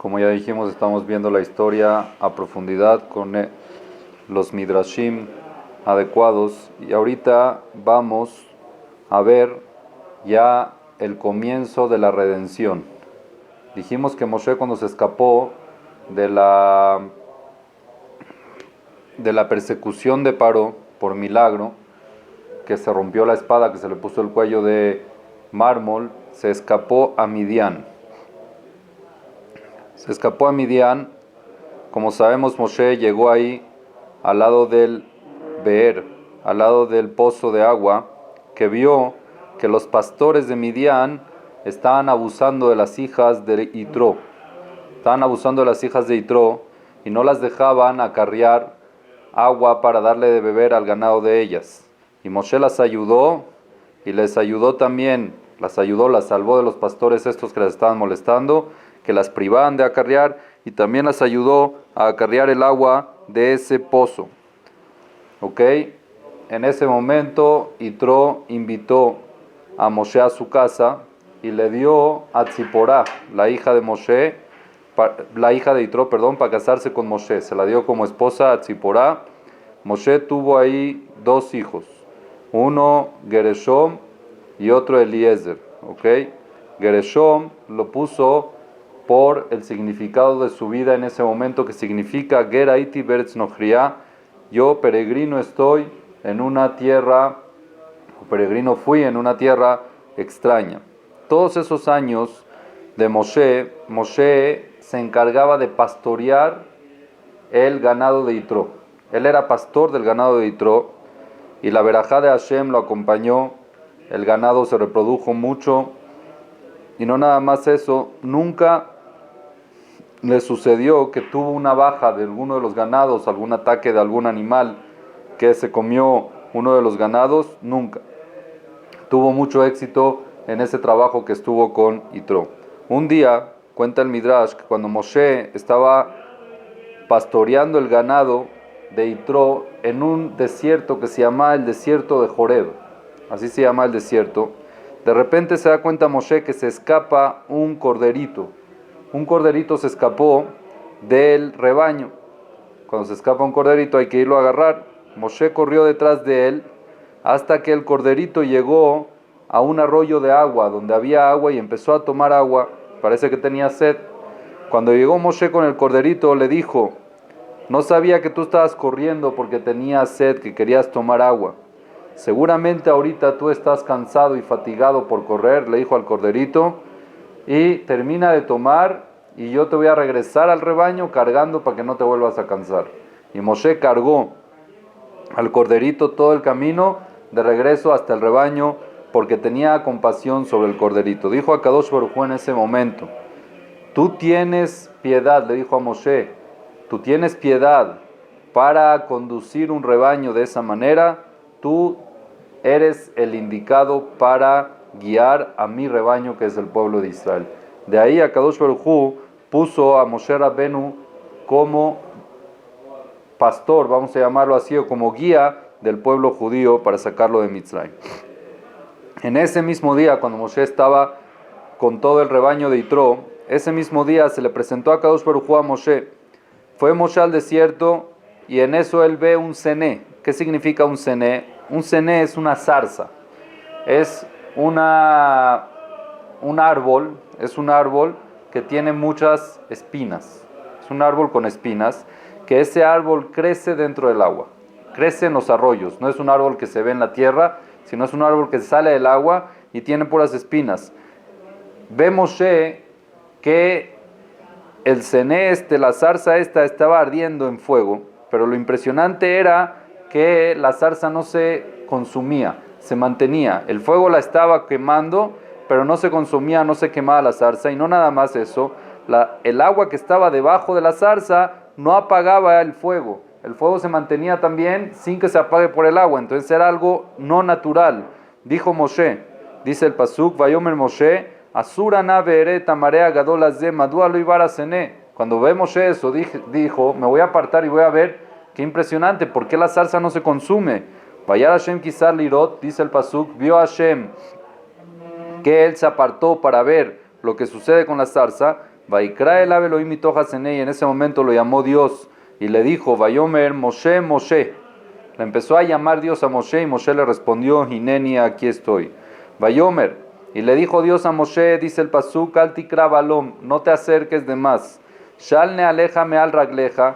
Como ya dijimos, estamos viendo la historia a profundidad con los midrashim adecuados y ahorita vamos a ver ya el comienzo de la redención. Dijimos que Moshe, cuando se escapó de la persecución de Paró por milagro, que se rompió la espada, que se le puso el cuello de mármol, se escapó a Midian. Se escapó a Midian. Como sabemos, Moshe llegó ahí al lado del Beer, al lado del pozo de agua, que vio que los pastores de Midian estaban abusando de las hijas de Yitro. Estaban abusando de las hijas de Yitro y no las dejaban acarrear agua para darle de beber al ganado de ellas. Y Moshe las ayudó y les ayudó también, las salvó de los pastores estos que las estaban molestando, que las privaban de acarrear, y también las ayudó a acarrear el agua de ese pozo. ¿Ok? En ese momento Yitro invitó a Moshe a su casa y le dio a Tziporá, la hija de Yitro, para casarse con Moshe. Se la dio como esposa a Tziporá. Moshe tuvo ahí dos hijos, uno Gereshom y otro Eliezer. ¿Ok? Gereshom lo puso por el significado de su vida en ese momento, que significa Ger Haiti Beretz Nochriá, yo peregrino estoy en una tierra, o peregrino fui en una tierra extraña. Todos esos años de Moshe se encargaba de pastorear el ganado de Yitro. Él era pastor del ganado de Yitro y la verajá de Hashem lo acompañó. El ganado se reprodujo mucho y no nada más eso, nunca le sucedió que tuvo una baja de alguno de los ganados, algún ataque de algún animal que se comió uno de los ganados, nunca. Tuvo mucho éxito en ese trabajo que estuvo con Yitro. Un día, cuenta el Midrash, que cuando Moshe estaba pastoreando el ganado de Yitro en un desierto que se llama el desierto de Joreb, así se llama el desierto, de repente se da cuenta Moshe que se escapa un corderito. Un corderito se escapó del rebaño. Cuando se escapa un corderito hay que irlo a agarrar. Moshe corrió detrás de él hasta que el corderito llegó a un arroyo de agua, donde había agua, y empezó a tomar agua. Parece que tenía sed. Cuando llegó Moshe con el corderito, le dijo: no sabía que tú estabas corriendo porque tenías sed, que querías tomar agua. Seguramente ahorita tú estás cansado y fatigado por correr, le dijo al corderito, y termina de tomar y yo te voy a regresar al rebaño cargando para que no te vuelvas a cansar. Y Moshe cargó al corderito todo el camino de regreso hasta el rebaño porque tenía compasión sobre el corderito. Dijo a Kadosh Baruj Hu en ese momento: tú tienes piedad, le dijo a Moshe, tú tienes piedad para conducir un rebaño de esa manera, tú eres el indicado para guiar a mi rebaño, que es el pueblo de Israel. De ahí a Kadosh Baruj Hu puso a Moshe Rabbenu como pastor, vamos a llamarlo así, o como guía del pueblo judío para sacarlo de Mitzrayim. En ese mismo día, cuando Moshe estaba con todo el rebaño de Yitro, ese mismo día se le presentó a Kadosh Baruj Hu a Moshe. Fue Moshe al desierto y en eso él ve un cené. ¿Qué significa un cené? Un cené es una zarza. Es un árbol que tiene muchas espinas. Es un árbol con espinas, que ese árbol crece dentro del agua. Crece en los arroyos. No es un árbol que se ve en la tierra, sino es un árbol que sale del agua y tiene puras espinas. Ve Moshe que el cené la zarza estaba ardiendo en fuego, pero lo impresionante era que la zarza no se consumía, se mantenía. El fuego la estaba quemando, pero no se consumía, no se quemaba la zarza. Y no nada más eso, el agua que estaba debajo de la zarza no apagaba el fuego. El fuego se mantenía también sin que se apague por el agua. Entonces era algo no natural. Dijo Moshe, dice el pasuk, Vayomer Moshe, Asura na ve'ere tamarea gadol hazeh, madua lo ibara cené. Cuando ve Moshe eso, dijo, me voy a apartar y voy a ver. Qué impresionante, ¿por qué la zarza no se consume? Vayar Hashem quizá lirot, dice el pasuk, vio Hashem que él se apartó para ver lo que sucede con la zarza. Vaikra el Elohim mitojas en ella. En ese momento lo llamó Dios y le dijo, Vayomer Moshe, Moshe. Le empezó a llamar Dios a Moshe y Moshe le respondió, Hineni, aquí estoy. Vayomer, y le dijo Dios a Moshe, dice el pasuk, al tikra balom, no te acerques de más. Shalne alejame al ragleja,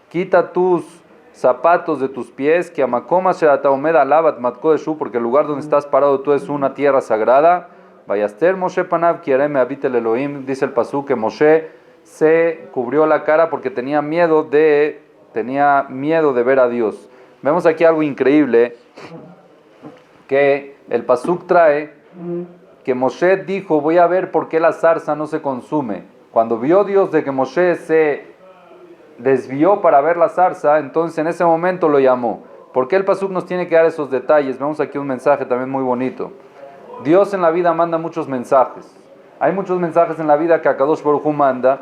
quita tus zapatos de tus pies, que amakoma sherataomed alabat matkodeshu, porque el lugar donde estás parado tú es una tierra sagrada. Vayaster Moshe panav kiereme habitel Elohim, dice el pasuk, que Moshe se cubrió la cara porque tenía miedo de ver a Dios. Vemos aquí algo increíble, que el pasuk trae, que Moshe dijo, voy a ver por qué la zarza no se consume. Cuando vio Dios de que Moshe se desvió para ver la zarza, entonces en ese momento lo llamó. ¿Por qué el pasuk nos tiene que dar esos detalles? Vemos aquí un mensaje también muy bonito. Dios en la vida manda muchos mensajes. Hay muchos mensajes en la vida que Akadosh Baruj Hu manda,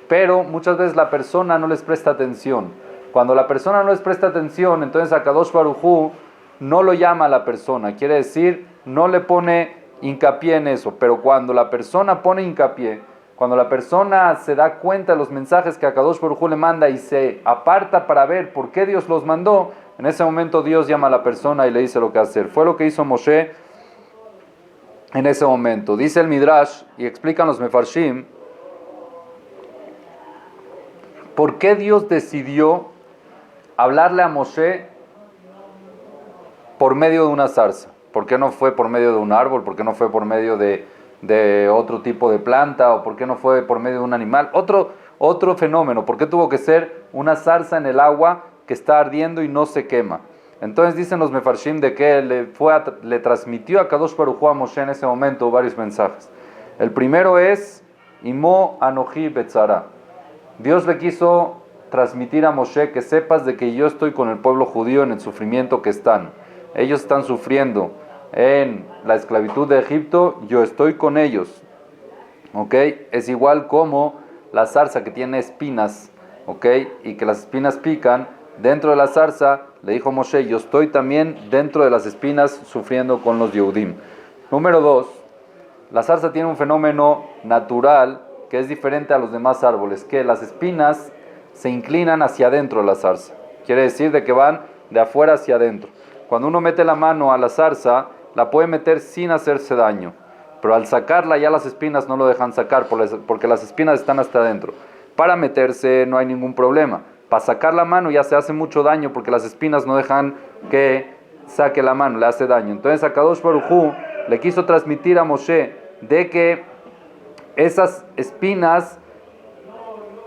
pero muchas veces la persona no les presta atención. Cuando la persona no les presta atención, entonces Akadosh Baruj Hu no lo llama a la persona. Quiere decir, no le pone hincapié en eso. Pero cuando la persona pone hincapié, cuando la persona se da cuenta de los mensajes que Akadosh Baruj Hu le manda y se aparta para ver por qué Dios los mandó, en ese momento Dios llama a la persona y le dice lo que hacer. Fue lo que hizo Moshe en ese momento. Dice el Midrash, y explican los Mefarshim, ¿por qué Dios decidió hablarle a Moshe por medio de una zarza? ¿Por qué no fue por medio de un árbol? ¿Por qué no fue por medio de otro tipo de planta? ¿O por qué no fue por medio de un animal? Otro fenómeno. ¿Por qué tuvo que ser una zarza en el agua que está ardiendo y no se quema? Entonces dicen los Mefarshim de que le transmitió a Kadosh Baruj Hu a Moshe en ese momento varios mensajes. El primero es Imo Anoji Betzara. Dios le quiso transmitir a Moshe que sepas de que yo estoy con el pueblo judío en el sufrimiento que están. Ellos están sufriendo en la esclavitud de Egipto, yo estoy con ellos. ¿Ok? Es igual como la zarza que tiene espinas, ¿ok? Y que las espinas pican. Dentro de la zarza, le dijo Moshe, yo estoy también dentro de las espinas sufriendo con los Yehudim. Número 2, la zarza tiene un fenómeno natural que es diferente a los demás árboles, que las espinas se inclinan hacia adentro de la zarza. Quiere decir de que van de afuera hacia adentro. Cuando uno mete la mano a la zarza, la puede meter sin hacerse daño. Pero al sacarla ya las espinas no lo dejan sacar porque las espinas están hasta adentro. Para meterse no hay ningún problema. Para sacar la mano ya se hace mucho daño porque las espinas no dejan que saque la mano, le hace daño. Entonces Akadosh Baruj Hu le quiso transmitir a Moshe de que esas espinas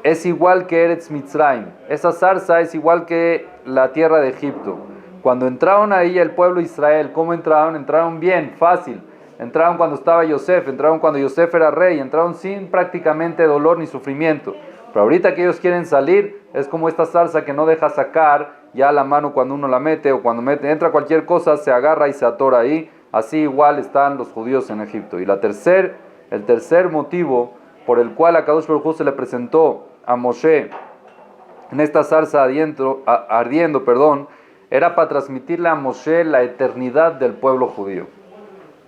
es igual que Eretz Mitzrayim. Esa zarza es igual que la tierra de Egipto. Cuando entraron ahí el pueblo de Israel, ¿cómo entraron? Entraron bien, fácil. Entraron cuando estaba Yosef, entraron cuando Yosef era rey, entraron sin prácticamente dolor ni sufrimiento. Pero ahorita que ellos quieren salir, es como esta zarza que no deja sacar ya la mano cuando uno la mete, o cuando entra cualquier cosa, se agarra y se atora ahí. Así igual están los judíos en Egipto. Y el tercer motivo por el cual a Kadosh Baruj Hu se le presentó a Moshe en esta zarza ardiendo, era para transmitirle a Moshe la eternidad del pueblo judío.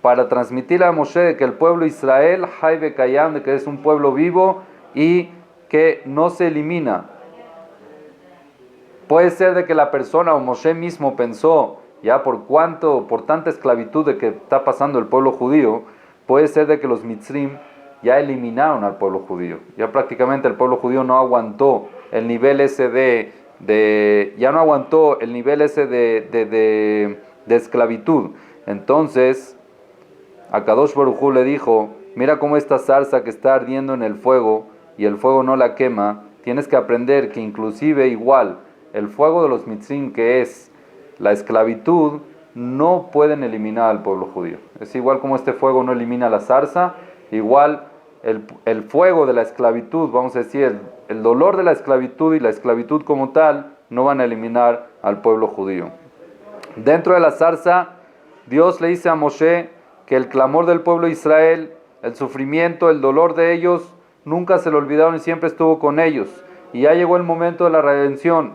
Para transmitirle a Moshe de que el pueblo Israel, Haibe Kayam, de que es un pueblo vivo y que no se elimina. Puede ser de que la persona o Moshe mismo pensó, ya por tanta esclavitud de que está pasando el pueblo judío, puede ser de que los Mitzrim ya eliminaron al pueblo judío. Ya prácticamente el pueblo judío no aguantó el nivel ese de esclavitud. Entonces Akadosh Baruj Hu le dijo, mira cómo esta zarza que está ardiendo en el fuego y el fuego no la quema, tienes que aprender que inclusive igual el fuego de los Mitzrim, que es la esclavitud, no pueden eliminar al pueblo judío. Es igual como este fuego no elimina la zarza, igual el fuego de la esclavitud, vamos a decir, el dolor de la esclavitud y la esclavitud como tal, no van a eliminar al pueblo judío. Dentro de la zarza, Dios le dice a Moshe que el clamor del pueblo de Israel, el sufrimiento, el dolor de ellos, nunca se lo olvidaron y siempre estuvo con ellos. Y ya llegó el momento de la redención.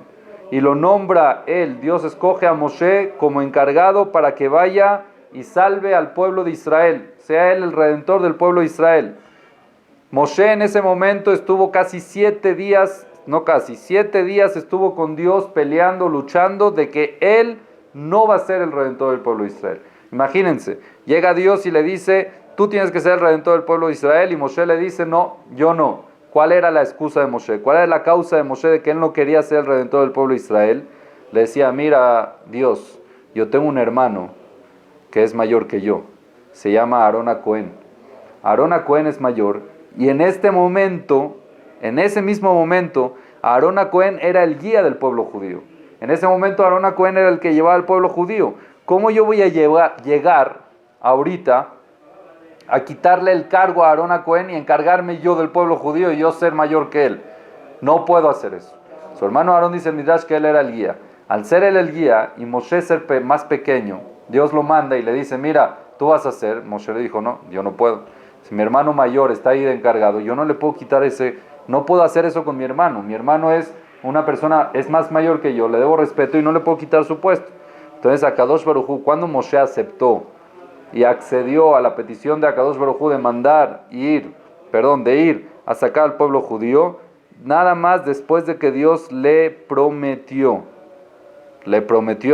Y lo nombra él, Dios escoge a Moshe como encargado para que vaya y salve al pueblo de Israel. Sea él el redentor del pueblo de Israel. Moshe en ese momento estuvo casi 7 días, no casi, 7 días estuvo con Dios peleando, luchando de que él no va a ser el redentor del pueblo de Israel. Imagínense, llega Dios y le dice, tú tienes que ser el redentor del pueblo de Israel, y Moshe le dice, no, yo no. ¿Cuál era la excusa de Moshe? ¿Cuál era la causa de Moshe de que él no quería ser el redentor del pueblo de Israel? Le decía, mira, Dios, yo tengo un hermano que es mayor que yo, se llama Aarón a Cohen. Aarón a Cohen es mayor, y en este momento, en ese mismo momento, Aarón a Cohen era el guía del pueblo judío. En ese momento Aarón a Cohen era el que llevaba al pueblo judío. ¿Cómo yo voy a llegar ahorita a quitarle el cargo a Aarón a Cohen y encargarme yo del pueblo judío y yo ser mayor que él? No puedo hacer eso. Su hermano Aarón dice en Midrash que él era el guía. Al ser él el guía y Moshe ser más pequeño, Dios lo manda y le dice, mira, tú vas a hacer. Moshe le dijo, no, yo no puedo. Si mi hermano mayor está ahí de encargado, yo no le puedo quitar no puedo hacer eso con mi hermano. Mi hermano es una persona, es más mayor que yo, le debo respeto y no le puedo quitar su puesto. Entonces Akadosh Baruj Hu, cuando Moshe aceptó y accedió a la petición de Akadosh Baruj Hu de de ir a sacar al pueblo judío, nada más después de que Dios le prometió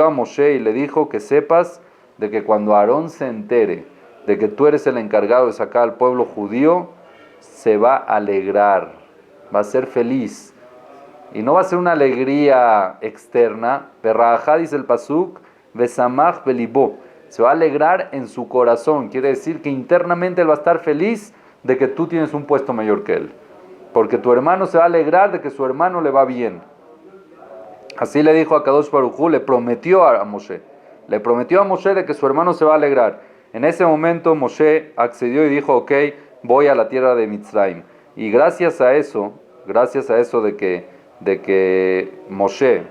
a Moshe y le dijo que sepas de que cuando Aarón se entere de que tú eres el encargado de sacar al pueblo judío, se va a alegrar, va a ser feliz. Y no va a ser una alegría externa, Perrajá dice el Pasuk, Besamach belibó, se va a alegrar en su corazón, quiere decir que internamente él va a estar feliz de que tú tienes un puesto mayor que él, porque tu hermano se va a alegrar de que su hermano le va bien. Así le dijo a Kadosh Baruj Hu, le prometió a Moshe de que su hermano se va a alegrar. En ese momento Moshe accedió y dijo, ok, voy a la tierra de Mitzrayim. Y gracias a eso de que Moshe,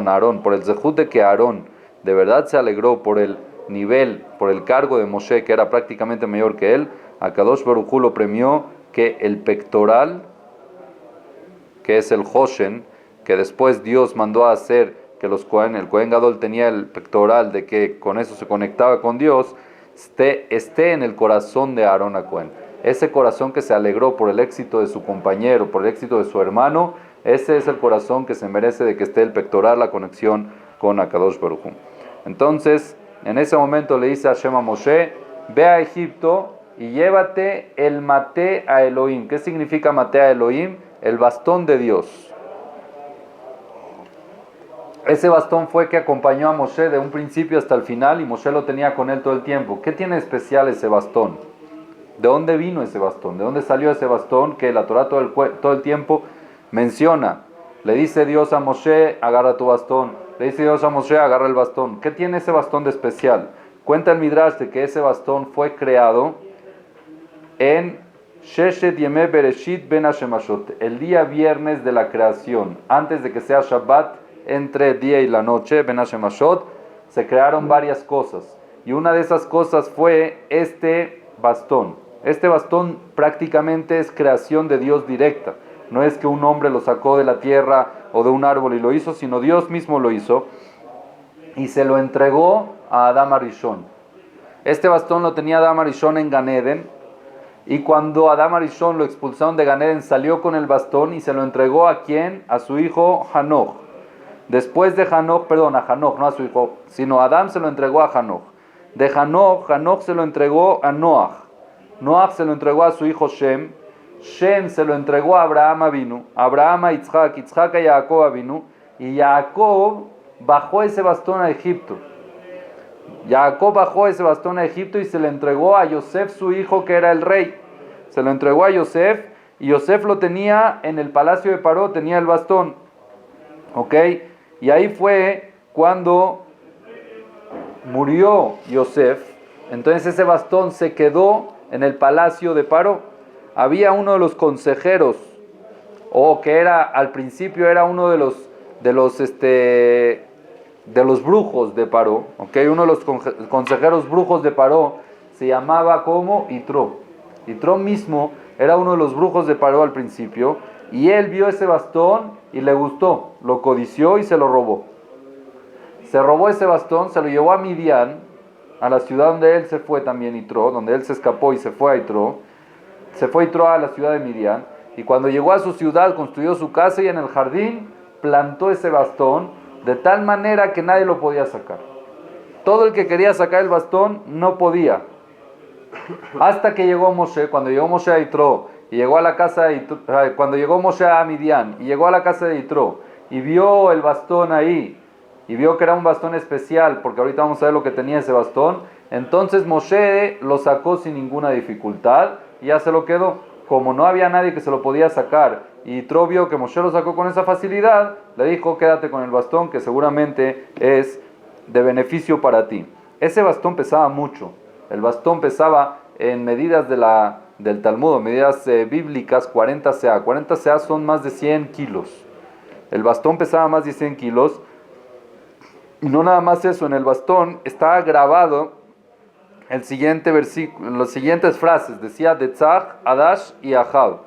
Aarón, por el zehut de que Aarón de verdad se alegró por el nivel, por el cargo de Moshe, que era prácticamente mayor que él, a Kadosh Baruj Hu lo premió que el pectoral, que es el Hoshen, que después Dios mandó a hacer que el Kohen Gadol tenía el pectoral, de que con eso se conectaba con Dios, esté en el corazón de Aarón a Cohen. Ese corazón que se alegró por el éxito de su compañero, por el éxito de su hermano, ese es el corazón que se merece de que esté el pectoral, la conexión con Akadosh Baruj Hu. Entonces, en ese momento le dice a Hashem a Moshe, ve a Egipto y llévate el maté a Elohim. ¿Qué significa maté a Elohim? El bastón de Dios. Ese bastón fue que acompañó a Moshe de un principio hasta el final y Moshe lo tenía con él todo el tiempo. ¿Qué tiene especial ese bastón? ¿De dónde vino ese bastón? ¿De dónde salió ese bastón que la Torah todo el tiempo menciona? Le dice Dios a Moshe, agarra tu bastón. Le dice Dios a Moshe, agarra el bastón. ¿Qué tiene ese bastón de especial? Cuenta el Midrash de que ese bastón fue creado en Sheshet Yemeh Bereshit Ben Hashemashot, el día viernes de la creación, antes de que sea Shabbat, entre el día y la noche, Ben Hashemashot, se crearon varias cosas. Y una de esas cosas fue este bastón. Este bastón prácticamente es creación de Dios directa. No es que un hombre lo sacó de la tierra o de un árbol y lo hizo, sino Dios mismo lo hizo. Y se lo entregó a Adam Arishon. Este bastón lo tenía Adam Arishon en Gan Eden. Y cuando Adam Arishon lo expulsaron de Gan Eden, salió con el bastón y se lo entregó ¿a quién? A su hijo Hanoch. Después de Hanoch, a Hanoch, no a su hijo, sino Adam se lo entregó a Hanoch. De Hanoch se lo entregó a Noach. Noach se lo entregó a su hijo Shem. Shem se lo entregó a Abraham Avinu. Abraham a Yitzhak, Yitzhak a Jacob Avinu. Y Jacob bajó ese bastón a Egipto. Jacob bajó ese bastón a Egipto y se le entregó a Yosef, su hijo, que era el rey. Se lo entregó a Yosef y Yosef lo tenía en el palacio de Paró, tenía el bastón. ¿Ok? Y ahí fue cuando murió Yosef. Entonces ese bastón se quedó en el palacio de Paró. Había uno de los consejeros, o que era al principio era uno de los brujos de Paró, ¿okay? Uno de los consejeros brujos de Paró se llamaba como Yitro. Yitro mismo era uno de los brujos de Paró al principio, y él vio ese bastón y le gustó, lo codició y se lo robó. Se robó ese bastón, se lo llevó a Midian, a la ciudad donde él se fue también, Yitro, donde él se escapó y se fue a Yitro. se fue Yitro a la ciudad de Midian, y cuando llegó a su ciudad construyó su casa y en el jardín plantó ese bastón de tal manera que nadie lo podía sacar. Todo el que quería sacar el bastón no podía. Hasta que llegó Moshe, cuando llegó Moshe a Yitro, y llegó a la casa de Yitro, cuando llegó Moshe a Midian, y llegó a la casa de Yitro, y vio el bastón ahí, y vio que era un bastón especial, porque ahorita vamos a ver lo que tenía ese bastón, entonces Moshe lo sacó sin ninguna dificultad, y ya se lo quedó. Como no había nadie que se lo podía sacar, y Yitro vio que Moshe lo sacó con esa facilidad, le dijo, quédate con el bastón, que seguramente es de beneficio para ti. Ese bastón pesaba mucho. El bastón pesaba en medidas del Talmud, medidas bíblicas, 40 seah. 40 seah son más de 100 kilos. El bastón pesaba más de 100 kilos. Y no nada más eso, en el bastón estaba grabado el siguiente versículo, las siguientes frases. Decía Detzach, Adash y Ahab.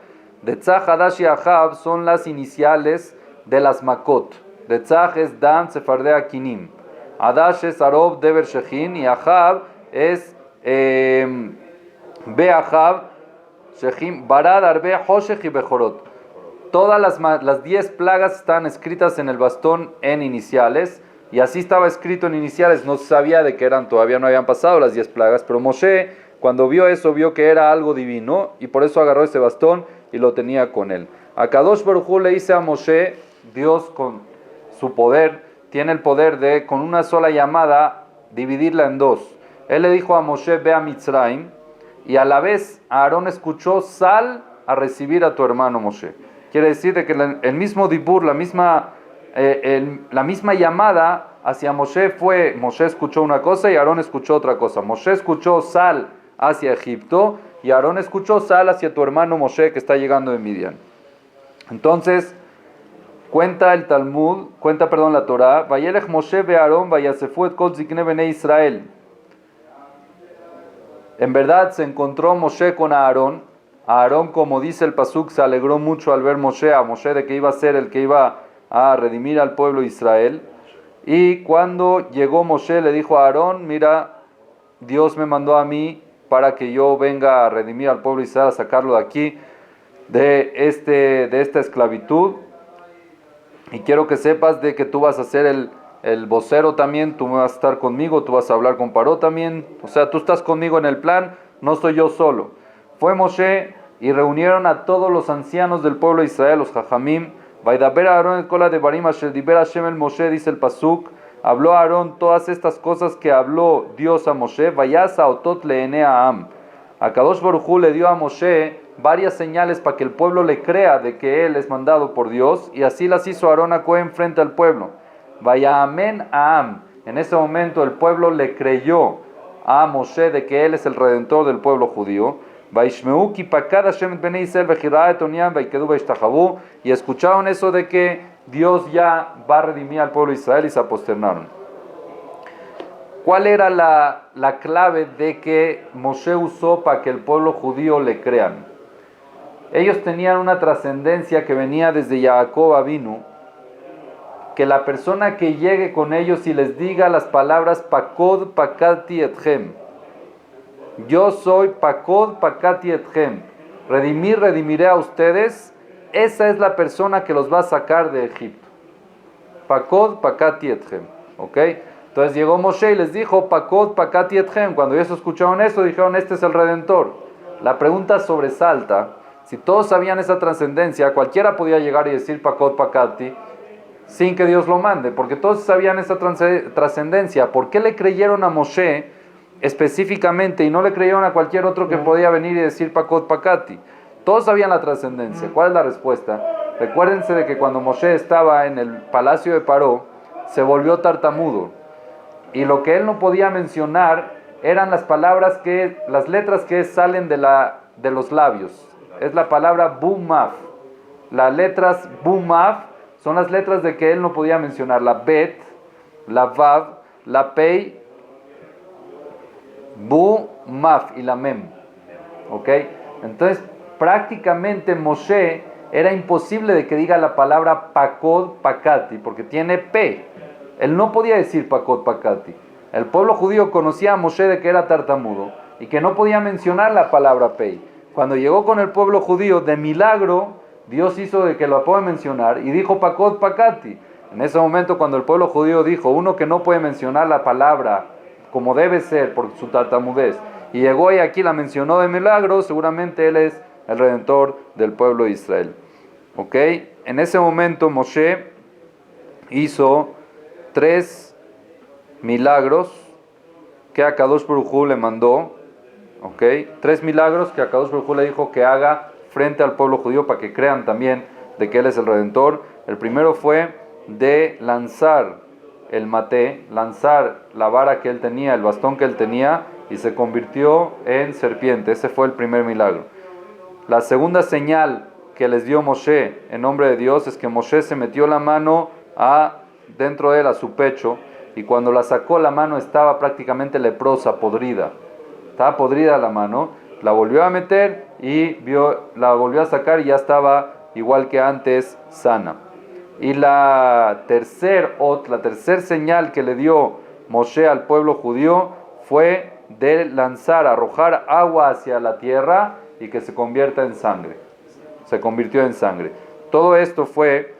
Detzach, Adash y Ahab son las iniciales de las Makot. Detzach es Dan, Sefardea, Kinim. Adash es Arob, Deber, Shechin. Y Ahab es Beahab, Shechim, Barad, Arbe, Hoshech y Bejorot. Todas las 10 plagas están escritas en el bastón en iniciales, y así estaba escrito en iniciales. No se sabía de qué eran, todavía no habían pasado las 10 plagas, pero Moshe, cuando vio eso, vio que era algo divino, y por eso agarró ese bastón y lo tenía con él. A Kadosh Baruj Hu le dice a Moshe, Dios con su poder, tiene el poder de, con una sola llamada, dividirla en dos. Él le dijo a Moshe, ve a Mitzrayim, y a la vez Aarón escuchó, sal a recibir a tu hermano Moshe. Quiere decir de que el mismo dibur, la misma llamada hacia Moshe fue, Moshe escuchó una cosa y Aarón escuchó otra cosa. Moshe escuchó, sal hacia Egipto, y Aarón escuchó, sal hacia tu hermano Moshe que está llegando de Midian. Entonces, cuenta la Torah, Vayelech Moshe ve Aarón, vayasefu et kol zikne bnei Israel. En verdad se encontró Moshe con Aarón. Aarón, como dice el pasuk, se alegró mucho al ver a Moshe de que iba a ser el que iba a redimir al pueblo de Israel. Y cuando llegó Moshe le dijo a Aarón, mira, Dios me mandó a mí para que yo venga a redimir al pueblo de Israel, a sacarlo de aquí, de esta esclavitud. Y quiero que sepas de que tú vas a ser el vocero también, tú vas a estar conmigo, tú vas a hablar con Paró también, o sea, tú estás conmigo en el plan, no soy yo solo. Fue Moshe y reunieron a todos los ancianos del pueblo de Israel, los Jajamim. Vaidaber Aarón el kola de Barim asher diber Hashem el Moshe, dice el pasuk, habló Aarón todas estas cosas que habló Dios a Moshe, vayasa otot leene a Am. A Kadosh Baruj Hu le dio a Moshe varias señales para que el pueblo le crea de que él es mandado por Dios, y así las hizo Aarón a Cohen frente al pueblo. Vaya amén a Am. En ese momento el pueblo le creyó a Moshe de que él es el redentor del pueblo judío. Y escucharon eso de que Dios ya va a redimir al pueblo de Israel, y se posternaron. ¿Cuál era la clave de que Moshe usó para que el pueblo judío le crean? Ellos tenían una trascendencia que venía desde Jacob Avinu, que la persona que llegue con ellos y les diga las palabras Pakod Pakati Etchem, yo soy Pakod Pakati Etchem, redimiré a ustedes, esa es la persona que los va a sacar de Egipto. Pakod Pakati Etchem, ¿ok? Entonces llegó Moshe y les dijo Pakod Pakati Etchem. Cuando ellos escucharon eso, dijeron, este es el Redentor. La pregunta sobresalta, si todos sabían esa trascendencia, cualquiera podía llegar y decir Pakod Pakati sin que Dios lo mande, porque todos sabían esa trascendencia. ¿Por qué le creyeron a Moshe específicamente y no le creyeron a cualquier otro que podía venir y decir Pakod Pakati? Todos sabían la trascendencia. ¿Cuál es la respuesta? Recuérdense de que cuando Moshe estaba en el palacio de Paró, se volvió tartamudo, y lo que él no podía mencionar eran las letras que salen de los labios. Es la palabra Bumaf. Las letras Bumaf son las letras de que él no podía mencionar, la Bet, la Vav, la Pei, Bu, Maf y la Mem. ¿Ok? Entonces, prácticamente Moshe era imposible de que diga la palabra Pakod Pakati, porque tiene P. Él no podía decir Pakod Pakati. El pueblo judío conocía a Moshe de que era tartamudo y que no podía mencionar la palabra Pei. Cuando llegó con el pueblo judío, de milagro, Dios hizo de que lo pueda mencionar y dijo Pakot Pakati. En ese momento, cuando el pueblo judío dijo, uno que no puede mencionar la palabra como debe ser por su tartamudez, y llegó y aquí la mencionó de milagro, seguramente él es el redentor del pueblo de Israel. ¿Ok? En ese momento Moshe hizo 3 milagros que Akadosh Baruj Hu le mandó. ¿Ok? 3 milagros que Akadosh Baruj Hu le dijo que haga frente al pueblo judío para que crean también de que él es el redentor. El primero fue de lanzar el maté, lanzar la vara que él tenía, el bastón que él tenía, y se convirtió en serpiente. Ese fue el primer milagro. La segunda señal que les dio Moshe en nombre de Dios es que Moshe se metió la mano dentro de él a su pecho, y cuando la sacó, la mano estaba prácticamente leprosa, podrida. Estaba podrida la mano, la volvió a meter y la volvió a sacar y ya estaba igual que antes, sana. Y la tercer señal que le dio Moshe al pueblo judío fue de lanzar, arrojar agua hacia la tierra y que se convierta en sangre. Se convirtió en sangre. Todo esto fue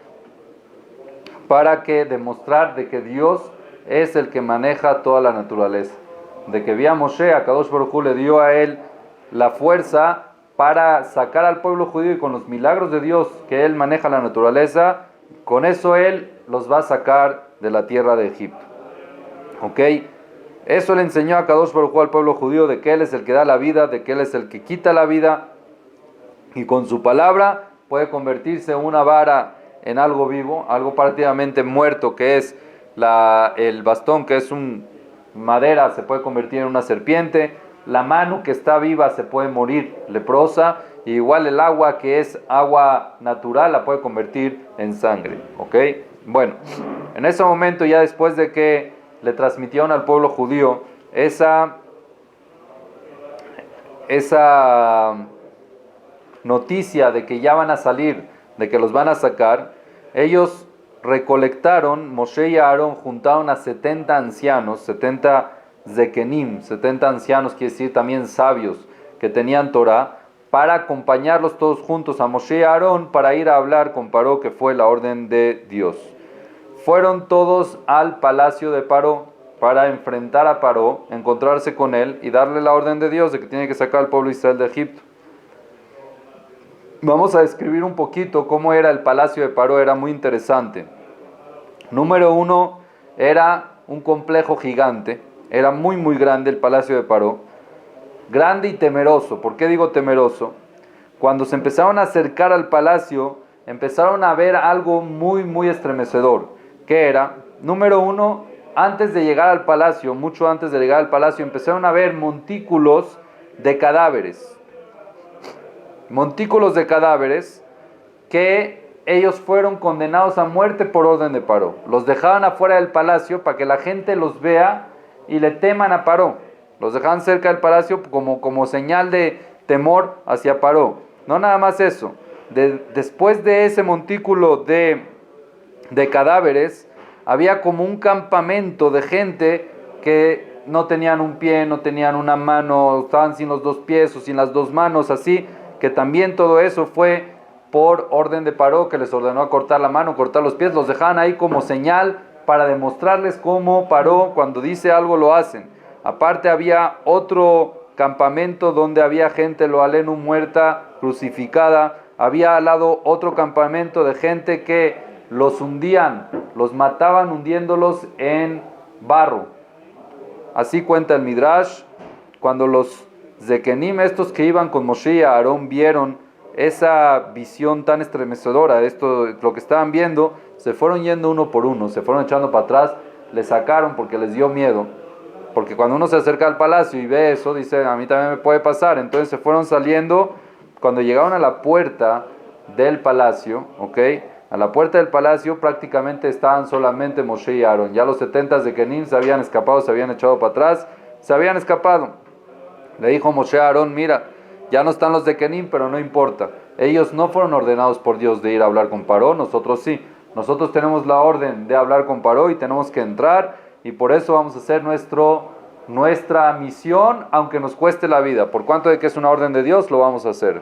para demostrar de que Dios es el que maneja toda la naturaleza. De que vía Moshe, Akadosh Baruj Hu le dio a él la fuerza para sacar al pueblo judío, y con los milagros de Dios que él maneja la naturaleza, con eso él los va a sacar de la tierra de Egipto. ¿Ok? Eso le enseñó a Akadosh Baruj Hu al pueblo judío, de que él es el que da la vida, de que él es el que quita la vida, y con su palabra puede convertirse una vara en algo vivo, algo prácticamente muerto, que es el bastón, que es madera, se puede convertir en una serpiente. La mano que está viva se puede morir leprosa, y igual el agua, que es agua natural, la puede convertir en sangre. ¿Ok? Bueno, en ese momento, ya después de que le transmitieron al pueblo judío esa noticia de que ya van a salir, de que los van a sacar, ellos recolectaron, Moshe y Aarón juntaron a 70 ancianos, 70 zekenim, 70 ancianos, quiere decir también sabios, que tenían Torah, para acompañarlos todos juntos a Moshe y Aarón para ir a hablar con Paró, que fue la orden de Dios. Fueron todos al palacio de Paró para enfrentar a Paró, encontrarse con él y darle la orden de Dios de que tiene que sacar al pueblo de Israel de Egipto. Vamos a describir un poquito cómo era el palacio de Paró. Era muy interesante. Número 1, era un complejo gigante. Era muy muy grande el palacio de Paró. Grande y temeroso. ¿Por qué digo temeroso? Cuando se empezaron a acercar al palacio, empezaron a ver algo muy muy estremecedor. ¿Qué era? Número 1, antes de llegar al palacio, mucho antes de llegar al palacio, empezaron a ver montículos de cadáveres. Montículos de cadáveres que ellos fueron condenados a muerte por orden de Paró. Los dejaban afuera del palacio para que la gente los vea y le teman a Paró. Los dejaban cerca del palacio como señal de temor hacia Paró. No nada más eso. Después de ese montículo de cadáveres, había como un campamento de gente que no tenían un pie, no tenían una mano, estaban sin los 2 pies o sin las 2 manos, así que también todo eso fue por orden de Paró, que les ordenó a cortar la mano, cortar los pies. Los dejaban ahí como señal para demostrarles cómo Paró, cuando dice algo, lo hacen. Aparte había otro campamento donde había gente, lo alenu, muerta, crucificada. Había al lado otro campamento de gente que los hundían, los mataban hundiéndolos en barro. Así cuenta el Midrash. Cuando los zekenim, estos que iban con Moshe y Aarón, vieron esa visión tan estremecedora, lo que estaban viendo, se fueron yendo uno por uno, se fueron echando para atrás, les sacaron porque les dio miedo. Porque cuando uno se acerca al palacio y ve eso, dice, a mí también me puede pasar. Entonces se fueron saliendo. Cuando llegaron a la puerta del palacio, ¿ok? A la puerta del palacio prácticamente estaban solamente Moshe y Aarón. Ya los 70 zekenim se habían escapado, se habían echado para atrás, se habían escapado. Le dijo Moshe a Aarón, mira, ya no están los zekenim, pero no importa. Ellos no fueron ordenados por Dios de ir a hablar con Paró, nosotros sí. Nosotros tenemos la orden de hablar con Paró y tenemos que entrar, y por eso vamos a hacer nuestro nuestra misión, aunque nos cueste la vida. Por cuanto de que es una orden de Dios, lo vamos a hacer.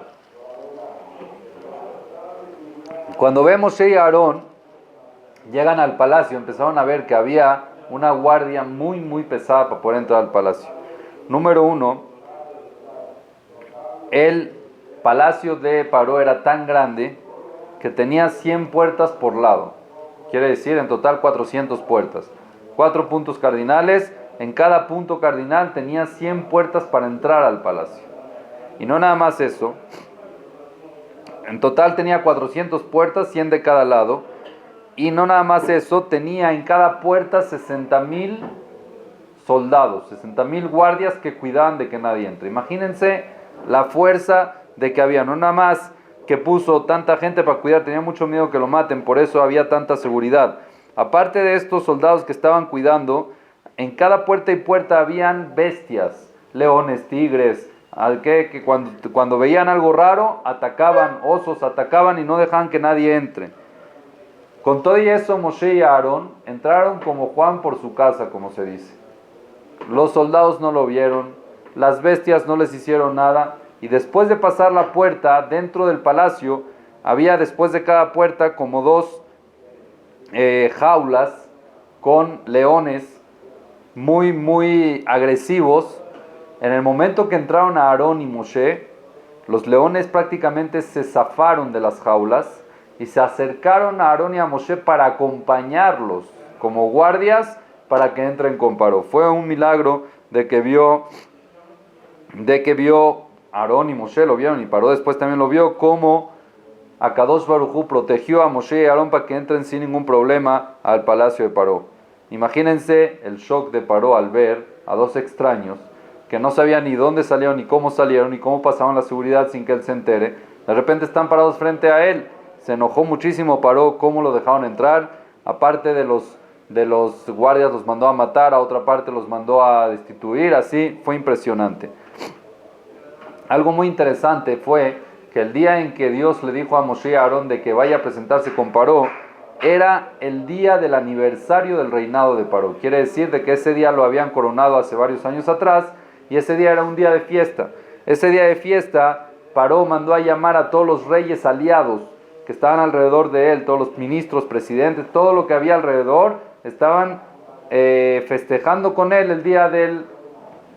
Cuando vemos Moshe y Aarón llegan al palacio, empezaron a ver que había una guardia muy, muy pesada para poder entrar al palacio. Número uno, el palacio de Paró era tan grande que tenía 100 puertas por lado. Quiere decir, en total 400 puertas. 4 puntos cardinales. En cada punto cardinal tenía 100 puertas para entrar al palacio. Y no nada más eso. En total tenía 400 puertas, 100 de cada lado. Y no nada más eso, tenía en cada puerta 60,000 soldados, 60,000 guardias que cuidaban de que nadie entre. Imagínense la fuerza de que había, no nada más que puso tanta gente para cuidar, tenía mucho miedo que lo maten, por eso había tanta seguridad. Aparte de estos soldados que estaban cuidando, en cada puerta y puerta habían bestias, leones, tigres, que cuando veían algo raro, atacaban, osos atacaban y no dejaban que nadie entre. Con todo y eso, Moshe y Aarón entraron como Juan por su casa, como se dice. Los soldados no lo vieron, las bestias no les hicieron nada, y después de pasar la puerta, dentro del palacio, había después de cada puerta como 2 jaulas con leones muy, muy agresivos. En el momento que entraron a Aarón y Moshe, los leones prácticamente se zafaron de las jaulas y se acercaron a Aarón y a Moshe para acompañarlos como guardias para que entren con Paró. Fue un milagro de que vio Aarón y Moshe, lo vieron, y Paró después también lo vio, como Akadosh Baruj Hu protegió a Moshe y Aarón para que entren sin ningún problema al palacio de Paró. Imagínense el shock de Paró al ver a 2 extraños que no sabían ni dónde salieron, ni cómo salieron, ni cómo pasaban la seguridad sin que él se entere. De repente están parados frente a él. Se enojó muchísimo Paró cómo lo dejaron entrar. Aparte de los guardias, los mandó a matar, a otra parte los mandó a destituir. Así fue impresionante. Algo muy interesante fue que el día en que Dios le dijo a Moshe y a Aarón de que vaya a presentarse con Paró, era el día del aniversario del reinado de Paró. Quiere decir de que ese día lo habían coronado hace varios años atrás, y ese día era un día de fiesta. Ese día de fiesta, Paró mandó a llamar a todos los reyes aliados que estaban alrededor de él, todos los ministros, presidentes, todo lo que había alrededor, estaban festejando con él el día de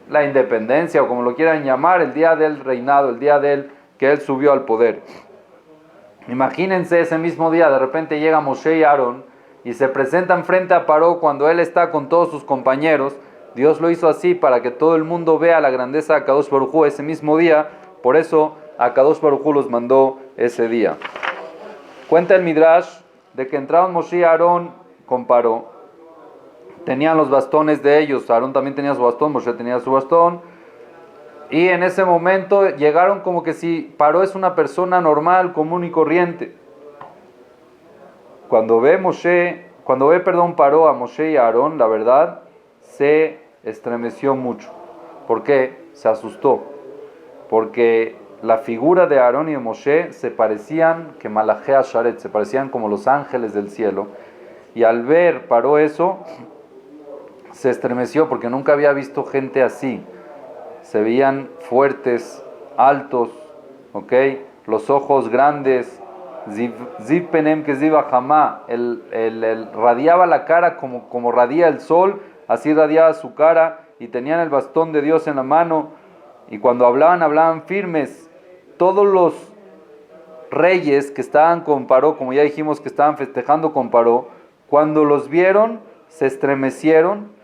la independencia, o como lo quieran llamar, el día del reinado, el día que él subió al poder. Imagínense ese mismo día, de repente llega Moshe y Aarón y se presentan frente a Paró cuando él está con todos sus compañeros. Dios lo hizo así para que todo el mundo vea la grandeza de Akadosh Baruj Hu ese mismo día. Por eso Akadosh Baruj Hu los mandó ese día. Cuenta el Midrash de que entraron Moshe y Aarón con Paró. Tenían los bastones de ellos. Aarón también tenía su bastón, Moshe tenía su bastón. Y en ese momento llegaron como que si Paró es una persona normal, común y corriente. Cuando ve Paró a Moshe y a Aarón, la verdad, se estremeció mucho. ¿Por qué? Se asustó. Porque la figura de Aarón y de Moshe se parecían que Malachei Asharet, se parecían como los ángeles del cielo. Y al ver Paró eso, se estremeció porque nunca había visto gente así. Se veían fuertes, altos, ¿ok? Los ojos grandes, Ziv Penem que Ziv Hamá, radiaba la cara como radia el sol, así radiaba su cara, y tenían el bastón de Dios en la mano, y cuando hablaban firmes. Todos los reyes que estaban con Paró, como ya dijimos que estaban festejando con Paró, cuando los vieron, se estremecieron,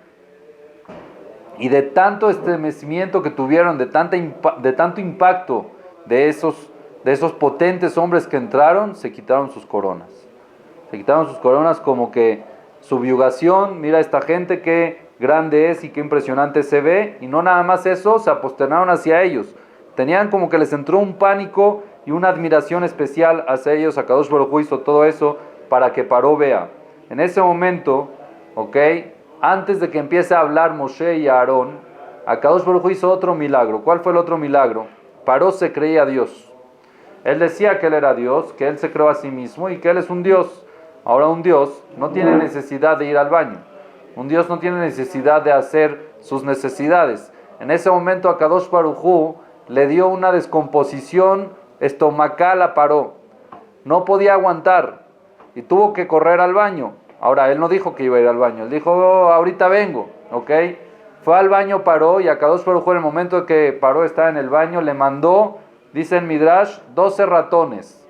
y de tanto estremecimiento que tuvieron, de tanto impacto de esos potentes hombres que entraron, se quitaron sus coronas. Se quitaron sus coronas como que subyugación, mira esta gente qué grande es y qué impresionante se ve, y no nada más eso, se aposternaron hacia ellos. Tenían como que les entró un pánico y una admiración especial hacia ellos. Akadosh Baruj Hu hizo todo eso para que Paró vea. En ese momento, ¿ok?, antes de que empiece a hablar Moshe y Aarón, Akadosh Baruj Hu hizo otro milagro. ¿Cuál fue el otro milagro? Paró se creía a Dios. Él decía que él era Dios, que él se creó a sí mismo y que él es un Dios. Ahora un Dios no tiene necesidad de ir al baño. Un Dios no tiene necesidad de hacer sus necesidades. En ese momento a Kadosh Baruj Hu le dio una descomposición estomacal a Paró. No podía aguantar y tuvo que correr al baño. Ahora, él no dijo que iba a ir al baño, él dijo, oh, ahorita vengo, ¿ok? Fue al baño Paró y a Kadosh Baruj Hu en el momento en que Paró estaba en el baño le mandó, dice en Midrash, 12 ratones.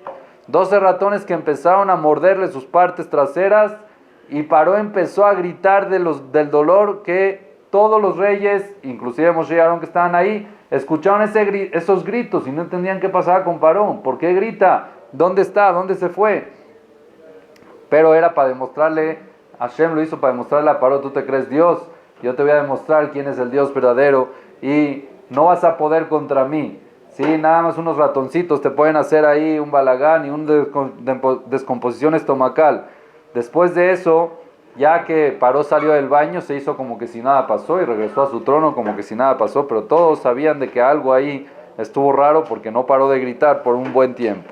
12 ratones que empezaron a morderle sus partes traseras y Paró empezó a gritar del dolor que todos los reyes, inclusive Moshe y Aarón que estaban ahí, escucharon esos gritos y no entendían qué pasaba con Paró. ¿Por qué grita? ¿Dónde está? ¿Dónde se fue? Pero era para demostrarle, Hashem lo hizo para demostrarle a Paró, tú te crees Dios, yo te voy a demostrar quién es el Dios verdadero y no vas a poder contra mí. Sí, nada más unos ratoncitos te pueden hacer ahí un balagán y una descomposición estomacal. Después de eso, ya que Paró salió del baño, se hizo como que si nada pasó y regresó a su trono como que si nada pasó, pero todos sabían de que algo ahí estuvo raro porque no paró de gritar por un buen tiempo.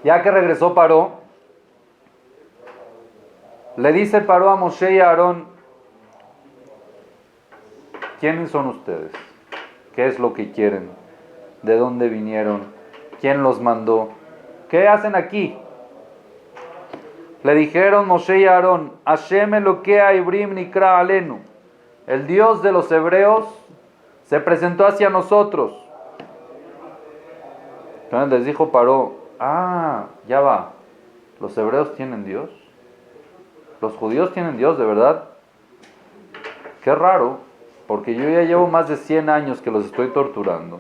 Ya que regresó Paró, le dice Paró a Moshe y a Aarón, ¿quiénes son ustedes? ¿Qué es lo que quieren? ¿De dónde vinieron? ¿Quién los mandó? ¿Qué hacen aquí? Le dijeron Moshe y Aarón, Hashem Elokea Ibrim Nikra Alenu, el Dios de los hebreos se presentó hacia nosotros. Entonces les dijo Paró, ya va, ¿los hebreos tienen Dios? ¿Los judíos tienen Dios de verdad? Qué raro, porque yo ya llevo más de 100 años que los estoy torturando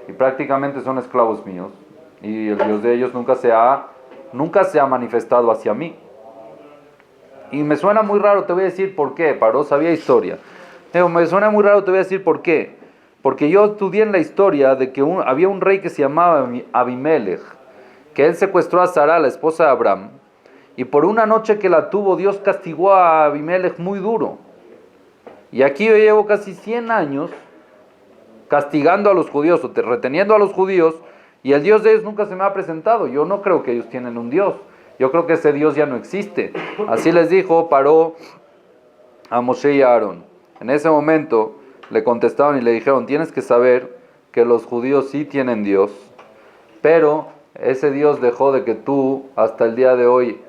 y prácticamente son esclavos míos y el Dios de ellos nunca se ha manifestado hacia mí. Y me suena muy raro, te voy a decir por qué. Paró sabía historia. Me suena muy raro, te voy a decir por qué. Porque yo estudié en la historia de que había un rey que se llamaba Abimelech, que él secuestró a Sara, la esposa de Abraham, y por una noche que la tuvo, Dios castigó a Abimelech muy duro. Y aquí yo llevo casi 100 años castigando a los judíos, o reteniendo a los judíos, y el Dios de ellos nunca se me ha presentado. Yo no creo que ellos tienen un Dios. Yo creo que ese Dios ya no existe. Así les dijo Paró a Moshe y a Aarón. En ese momento le contestaron y le dijeron, tienes que saber que los judíos sí tienen Dios, pero ese Dios dejó de que tú hasta el día de hoy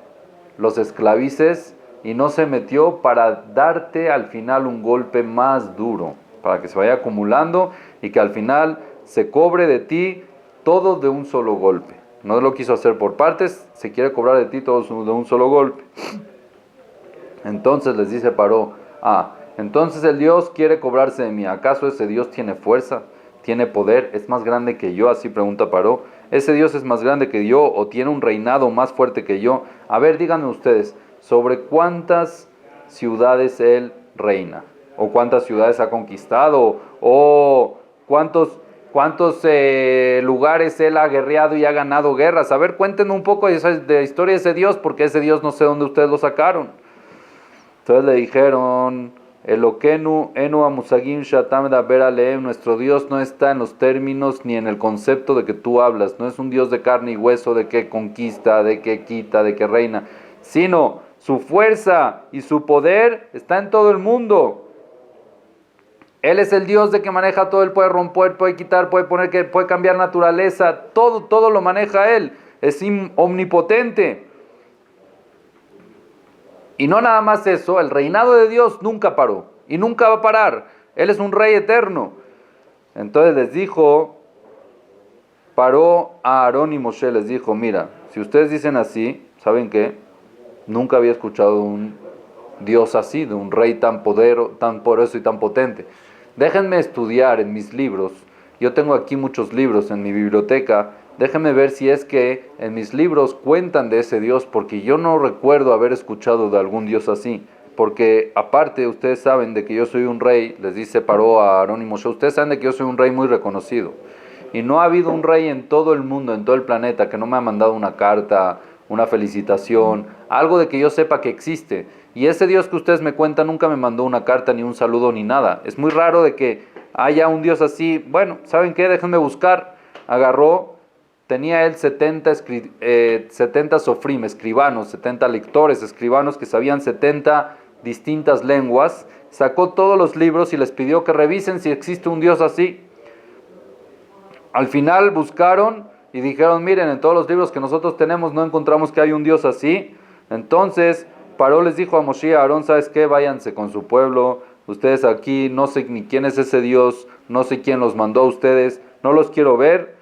los esclavices y no se metió para darte al final un golpe más duro, para que se vaya acumulando y que al final se cobre de ti todo de un solo golpe. No lo quiso hacer por partes, se quiere cobrar de ti todo de un solo golpe. Entonces les dice Paró, entonces el Dios quiere cobrarse de mí. ¿Acaso ese Dios tiene fuerza? ¿Tiene poder? ¿Es más grande que yo? Así pregunta Paró. ¿Ese Dios es más grande que yo o tiene un reinado más fuerte que yo? A ver, díganme ustedes, ¿sobre cuántas ciudades él reina? ¿O cuántas ciudades ha conquistado? ¿O cuántos lugares él ha guerreado y ha ganado guerras? A ver, cuéntenme un poco de la historia de ese Dios, porque ese Dios no sé dónde ustedes lo sacaron. Entonces le dijeron, Elokenu enu amusagim shatam daber aleem, nuestro Dios no está en los términos ni en el concepto de que tú hablas, no es un Dios de carne y hueso, de que conquista, de que quita, de que reina, sino su fuerza y su poder está en todo el mundo. Él es el Dios de que maneja todo, él puede romper, puede quitar, puede poner, puede cambiar naturaleza, todo lo maneja él, es omnipotente. Y no nada más eso, el reinado de Dios nunca paró y nunca va a parar. Él es un rey eterno. Entonces les dijo, Paró a Aarón y Moshe, les dijo, mira, si ustedes dicen así, ¿saben qué? Nunca había escuchado de un Dios así, de un rey tan poderoso y tan potente. Déjenme estudiar en mis libros. Yo tengo aquí muchos libros en mi biblioteca. Déjenme ver si es que en mis libros cuentan de ese Dios, porque yo no recuerdo haber escuchado de algún Dios así. Porque aparte, ustedes saben de que yo soy un rey, les dice Paró a Aarón y Moshe, ustedes saben de que yo soy un rey muy reconocido. Y no ha habido un rey en todo el mundo, en todo el planeta, que no me ha mandado una carta, una felicitación, algo de que yo sepa que existe. Y ese Dios que ustedes me cuentan nunca me mandó una carta, ni un saludo, ni nada. Es muy raro de que haya un Dios así. Bueno, ¿saben qué? Déjenme buscar. Agarró tenía él 70 sofrim, escribanos, 70 lectores, escribanos que sabían 70 distintas lenguas. Sacó todos los libros y les pidió que revisen si existe un Dios así. Al final buscaron y dijeron, miren, en todos los libros que nosotros tenemos no encontramos que hay un Dios así. Entonces Paró les dijo a Moshe y a Aarón, ¿sabes qué? Váyanse con su pueblo. Ustedes aquí, no sé ni quién es ese Dios, no sé quién los mandó a ustedes, no los quiero ver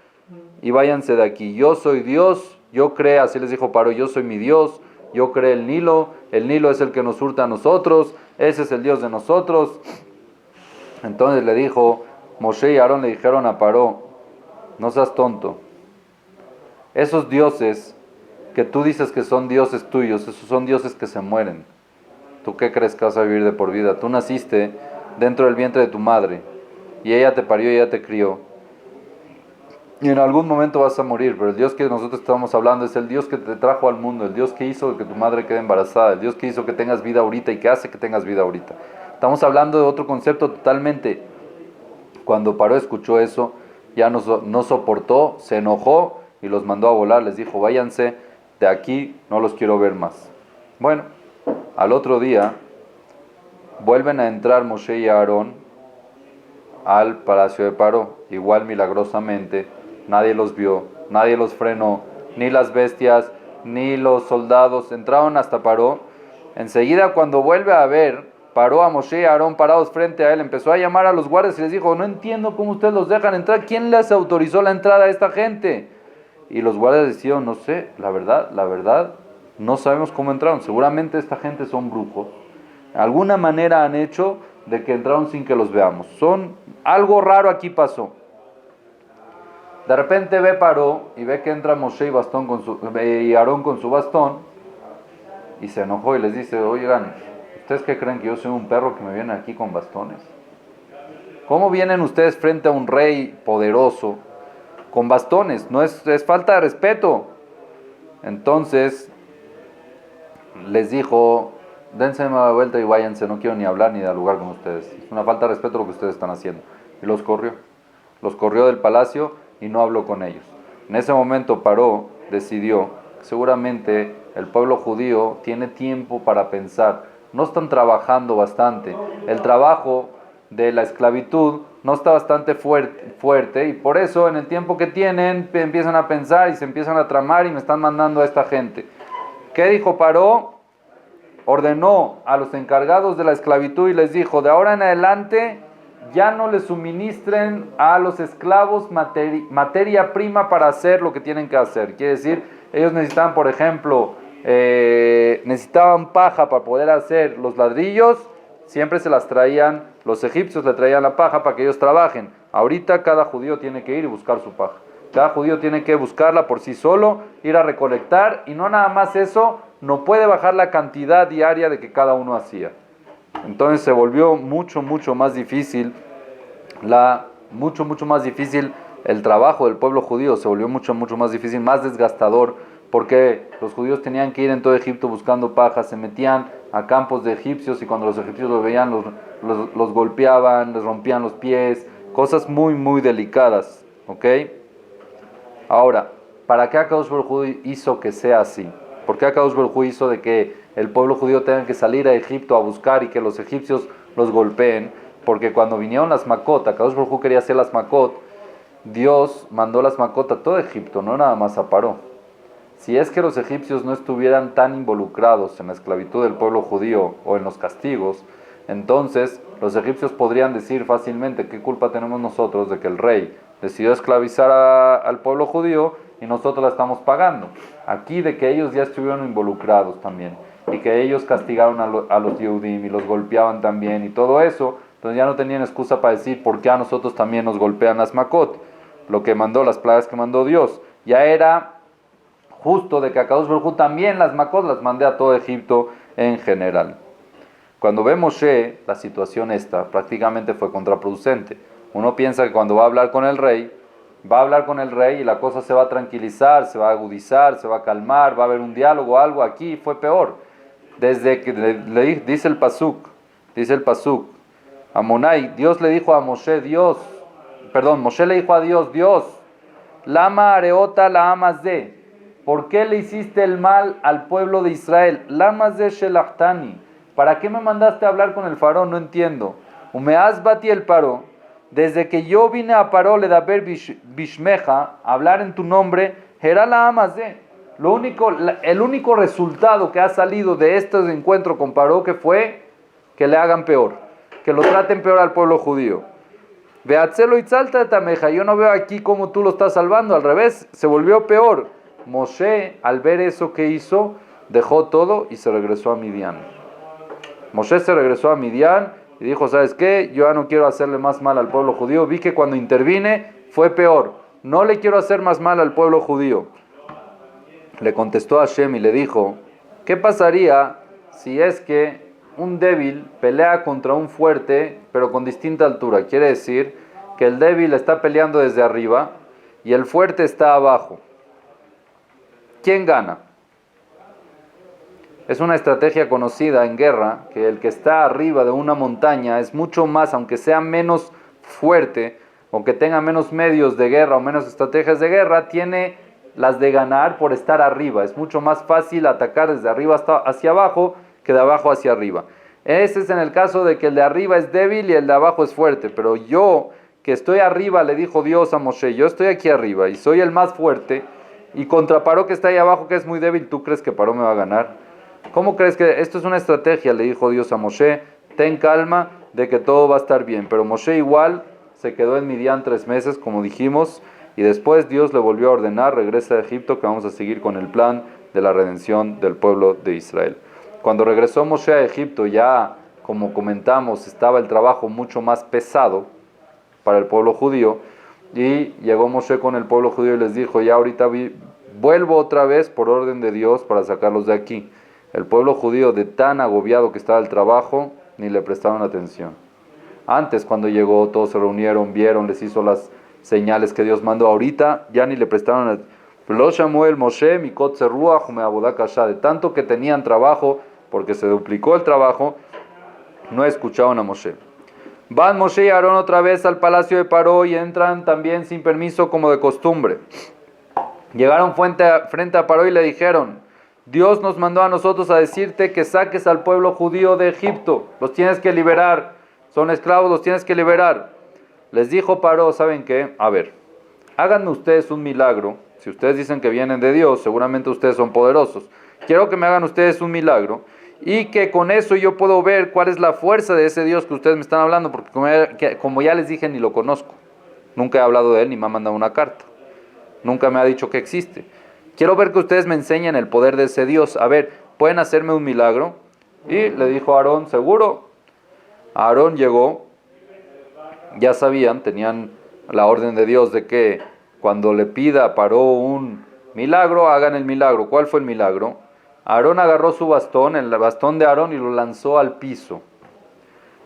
y váyanse de aquí. Yo soy Dios, yo creé, así les dijo Paró, yo soy mi Dios, yo creé el Nilo es el que nos hurta a nosotros, ese es el Dios de nosotros. Entonces le dijo, Moshe y Aarón le dijeron a Paró, no seas tonto, esos dioses que tú dices que son dioses tuyos, esos son dioses que se mueren. ¿Tú qué crees que vas a vivir de por vida? Tú naciste dentro del vientre de tu madre y ella te parió y ella te crió. Y en algún momento vas a morir, pero el Dios que nosotros estamos hablando es el Dios que te trajo al mundo, el Dios que hizo que tu madre quede embarazada, el Dios que hizo que tengas vida ahorita y que hace que tengas vida ahorita. Estamos hablando de otro concepto totalmente. Cuando Paró escuchó eso, ya no soportó, se enojó y los mandó a volar, les dijo, váyanse de aquí, no los quiero ver más. Bueno, al otro día vuelven a entrar Moshe y Aarón al palacio de Paró, igual milagrosamente, nadie los vio, nadie los frenó, ni las bestias, ni los soldados, entraron hasta Paró. Enseguida cuando vuelve a ver, Paró a Moshe y Aarón parados frente a él, empezó a llamar a los guardias y les dijo, no entiendo cómo ustedes los dejan entrar, ¿quién les autorizó la entrada a esta gente? Y los guardias decían, no sé, la verdad, no sabemos cómo entraron. Seguramente esta gente son brujos. De alguna manera han hecho de que entraron sin que los veamos. Algo raro aquí pasó. De repente Paró y ve que entra Moshe y Aarón con su bastón y se enojó y les dice, oigan, ¿ustedes qué creen que yo soy un perro que me viene aquí con bastones? ¿Cómo vienen ustedes frente a un rey poderoso con bastones? No es falta de respeto. Entonces les dijo, dense una vuelta y váyanse, no quiero ni hablar ni dialogar con ustedes. Es una falta de respeto lo que ustedes están haciendo. Y los corrió del palacio y no habló con ellos. En ese momento Paró decidió, seguramente el pueblo judío tiene tiempo para pensar, no están trabajando bastante, el trabajo de la esclavitud no está bastante fuerte y por eso en el tiempo que tienen empiezan a pensar y se empiezan a tramar y me están mandando a esta gente. ¿Qué dijo Paró? Ordenó a los encargados de la esclavitud y les dijo, de ahora en adelante ya no les suministren a los esclavos materia prima para hacer lo que tienen que hacer. Quiere decir, ellos necesitaban, por ejemplo, necesitaban paja para poder hacer los ladrillos, siempre se las traían, los egipcios le traían la paja para que ellos trabajen. Ahorita cada judío tiene que ir y buscar su paja. Cada judío tiene que buscarla por sí solo, ir a recolectar, y no nada más eso, no puede bajar la cantidad diaria de que cada uno hacía. Entonces se volvió mucho más difícil mucho más difícil el trabajo del pueblo judío, se volvió mucho más difícil, más desgastador, porque los judíos tenían que ir en todo Egipto buscando paja, se metían a campos de egipcios y cuando los egipcios los veían los golpeaban, les rompían los pies, cosas muy delicadas, ¿ok? Ahora, ¿para qué Akadosh Baruj Hu hizo que sea así? ¿Por qué Akadosh Baruj Hu hizo de que el pueblo judío tenga que salir a Egipto a buscar y que los egipcios los golpeen? Porque cuando vinieron las Makot, Akadosh Baruj Hu quería hacer las Makot, Dios mandó las Makot a todo Egipto, no nada más a Paró. Si es que los egipcios no estuvieran tan involucrados en la esclavitud del pueblo judío o en los castigos, entonces los egipcios podrían decir fácilmente, ¿qué culpa tenemos nosotros de que el rey decidió esclavizar al pueblo judío y nosotros la estamos pagando? Aquí de que ellos ya estuvieron involucrados también y que ellos castigaron a los Yehudim y los golpeaban también y todo eso, entonces ya no tenían excusa para decir por qué a nosotros también nos golpean las Makot, lo que mandó, las plagas que mandó Dios. Ya era justo de que a Kadosh Baruj Hu también las Makot las mandé a todo Egipto en general. Cuando ve Moshe, la situación esta prácticamente fue contraproducente. Uno piensa que cuando va a hablar con el rey y la cosa se va a tranquilizar, se va a agudizar, se va a calmar, va a haber un diálogo, algo. Aquí fue peor. Desde que dice el Pasuk, Amonai, Dios le dijo a Moshe, Moshe le dijo a Dios, Lama areota la amas de. ¿Por qué le hiciste el mal al pueblo de Israel? Lamas de shelachtani. ¿Para qué me mandaste a hablar con el faraón? No entiendo. Umeaz bati el paro. Desde que yo vine a Paró le da ver bishmeja, hablar en tu nombre, era la amas de. El único resultado que ha salido de este encuentro con Paró que fue que le hagan peor, que lo traten peor al pueblo judío. Veatzelo y salta de tameja. Yo no veo aquí cómo tú lo estás salvando, al revés, se volvió peor. Moshe, al ver eso que hizo, dejó todo y se regresó a Midian. Moshe se regresó a Midian y dijo, ¿sabes qué? Yo ya no quiero hacerle más mal al pueblo judío. Vi que cuando intervine fue peor. No le quiero hacer más mal al pueblo judío. Le contestó a Hashem y le dijo, ¿qué pasaría si es que un débil pelea contra un fuerte, pero con distinta altura? Quiere decir que el débil está peleando desde arriba y el fuerte está abajo. ¿Quién gana? Es una estrategia conocida en guerra, que el que está arriba de una montaña es mucho más, aunque sea menos fuerte, o que tenga menos medios de guerra o menos estrategias de guerra, tiene las de ganar por estar arriba. Es mucho más fácil atacar desde arriba hacia abajo que de abajo hacia arriba. Ese es en el caso de que el de arriba es débil y el de abajo es fuerte. Pero yo, que estoy arriba, le dijo Dios a Moshe, yo estoy aquí arriba y soy el más fuerte, y contra Paró que está ahí abajo que es muy débil, ¿tú crees que Paró me va a ganar? ¿Cómo crees que esto es una estrategia? Le dijo Dios a Moshe, ten calma de que todo va a estar bien. Pero Moshe igual se quedó en Midian 3 meses, como dijimos, y después Dios le volvió a ordenar, regresa a Egipto, que vamos a seguir con el plan de la redención del pueblo de Israel. Cuando regresó Moshe a Egipto, ya como comentamos, estaba el trabajo mucho más pesado para el pueblo judío, y llegó Moshe con el pueblo judío y les dijo, ya ahorita vuelvo otra vez por orden de Dios para sacarlos de aquí. El pueblo judío, de tan agobiado que estaba el trabajo, ni le prestaron atención. Antes, cuando llegó, todos se reunieron, vieron, les hizo las señales que Dios mandó. Ahorita ya ni le prestaron atención. Lo llamó el Moshe, Mikot Zerruach, de tanto que tenían trabajo, porque se duplicó el trabajo, no escucharon a Moshe. Van Moshe y Aarón otra vez al palacio de Paró y entran también sin permiso como de costumbre. Llegaron frente a Paró y le dijeron, Dios nos mandó a nosotros a decirte que saques al pueblo judío de Egipto, los tienes que liberar, son esclavos, los tienes que liberar. Les dijo Paró, ¿saben qué? A ver, háganme ustedes un milagro. Si ustedes dicen que vienen de Dios, seguramente ustedes son poderosos. Quiero que me hagan ustedes un milagro y que con eso yo puedo ver cuál es la fuerza de ese Dios que ustedes me están hablando, porque como ya les dije, ni lo conozco. Nunca he hablado de él, ni me ha mandado una carta. Nunca me ha dicho que existe. Quiero ver que ustedes me enseñen el poder de ese Dios. A ver, ¿pueden hacerme un milagro? Y le dijo a Aarón, ¿seguro? Aarón llegó, ya sabían, tenían la orden de Dios de que cuando le pida a Paró un milagro, hagan el milagro. ¿Cuál fue el milagro? Aarón agarró su bastón, el bastón de Aarón, y lo lanzó al piso.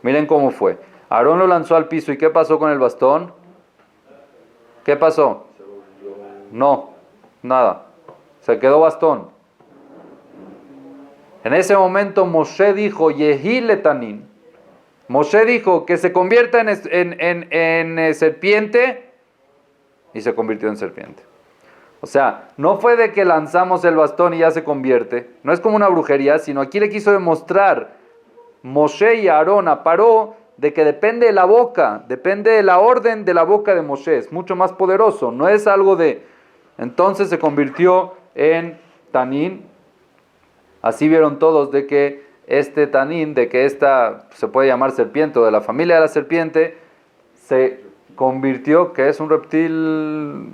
Miren cómo fue. Aarón lo lanzó al piso, ¿y qué pasó con el bastón? ¿Qué pasó? No, nada. Se quedó bastón. En ese momento Moshe dijo, Yehi letanin. Moshe dijo que se convierta en serpiente, y se convirtió en serpiente. O sea, no fue de que lanzamos el bastón y ya se convierte. No es como una brujería, sino aquí le quiso demostrar Moshe y Aarón a Paró de que depende de la boca, depende de la orden de la boca de Moshe. Es mucho más poderoso, no es algo de... Entonces se convirtió en Tanín. Así vieron todos de que este Tanín, de que esta se puede llamar serpiente o de la familia de la serpiente, se convirtió, que es un reptil,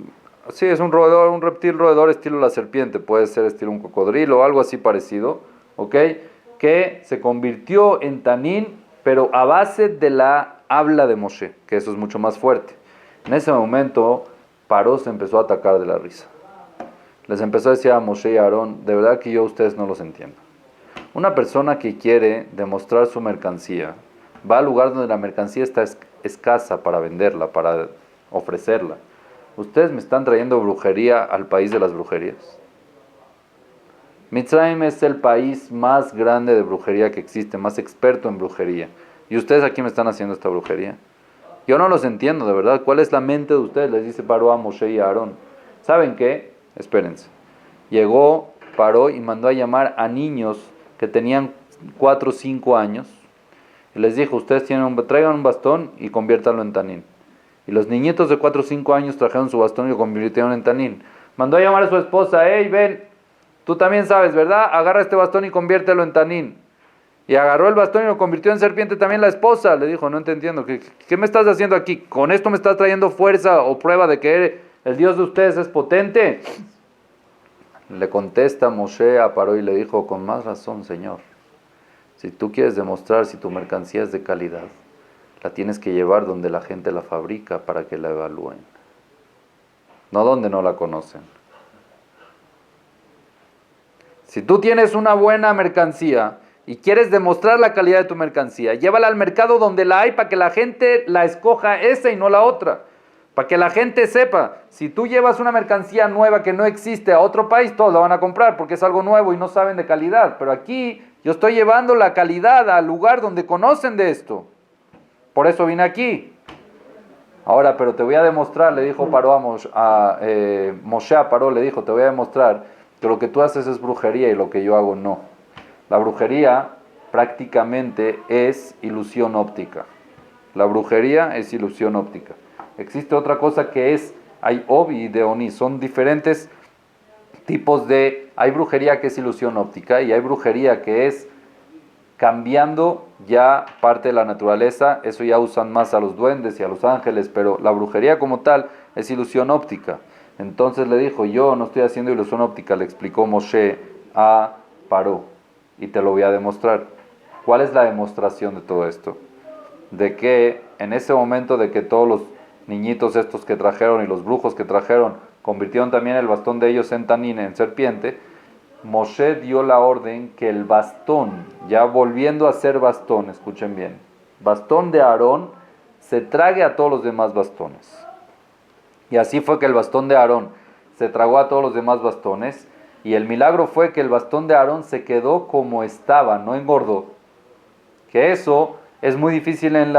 sí, es un roedor, un reptil roedor estilo la serpiente, puede ser estilo un cocodrilo o algo así parecido, ¿ok? Que se convirtió en Tanín, pero a base de la habla de Moshe, que eso es mucho más fuerte. En ese momento Paró se empezó a atacar de la risa. Les empezó a decir a Moshe y a Aarón, de verdad que yo a ustedes no los entiendo. Una persona que quiere demostrar su mercancía, va al lugar donde la mercancía está escasa para venderla, para ofrecerla. Ustedes me están trayendo brujería al país de las brujerías. Mitzrayim es el país más grande de brujería que existe, más experto en brujería. Y ustedes aquí me están haciendo esta brujería. Yo no los entiendo, de verdad. ¿Cuál es la mente de ustedes? Les dice Paró a Moshe y a Aarón. ¿Saben qué? Espérense. Llegó, paró y mandó a llamar a niños que tenían 4 o 5 años. Y les dijo, ustedes traigan un bastón y conviértanlo en tanín. Y los niñitos de 4 o 5 años trajeron su bastón y lo convirtieron en tanín. Mandó a llamar a su esposa, hey, ven, tú también sabes, ¿verdad? Agarra este bastón y conviértelo en tanín. Y agarró el bastón y lo convirtió en serpiente también la esposa. Le dijo, no te entiendo, ¿qué me estás haciendo aquí? ¿Con esto me estás trayendo fuerza o prueba de que el Dios de ustedes es potente? Le contesta Moshe a Paró y le dijo, con más razón, Señor. Si tú quieres demostrar si tu mercancía es de calidad, la tienes que llevar donde la gente la fabrica para que la evalúen. No donde no la conocen. Si tú tienes una buena mercancía y quieres demostrar la calidad de tu mercancía, llévala al mercado donde la hay para que la gente la escoja esa y no la otra. Para que la gente sepa, si tú llevas una mercancía nueva que no existe a otro país, todos la van a comprar porque es algo nuevo y no saben de calidad. Pero aquí yo estoy llevando la calidad al lugar donde conocen de esto. Por eso vine aquí. Ahora, pero te voy a demostrar, le dijo Paró Moshe a Paró, le dijo, te voy a demostrar que lo que tú haces es brujería y lo que yo hago no. La brujería prácticamente es ilusión óptica. La brujería es ilusión óptica. Existe otra cosa que hay Obi y de Oni, son diferentes tipos hay brujería que es ilusión óptica y hay brujería que es cambiando ya parte de la naturaleza, eso ya usan más a los duendes y a los ángeles, pero la brujería como tal es ilusión óptica. Entonces le dijo, yo no estoy haciendo ilusión óptica, le explicó Moshe a Paró, y te lo voy a demostrar. ¿Cuál es la demostración de todo esto? De que en ese momento de que todos los niñitos estos que trajeron y los brujos que trajeron convirtieron también el bastón de ellos en tanín, en serpiente, Moshe dio la orden que el bastón, ya volviendo a ser bastón, escuchen bien, bastón de Aarón, se trague a todos los demás bastones. Y así fue que el bastón de Aarón se tragó a todos los demás bastones, y el milagro fue que el bastón de Aarón se quedó como estaba, no engordó. Que eso es muy difícil en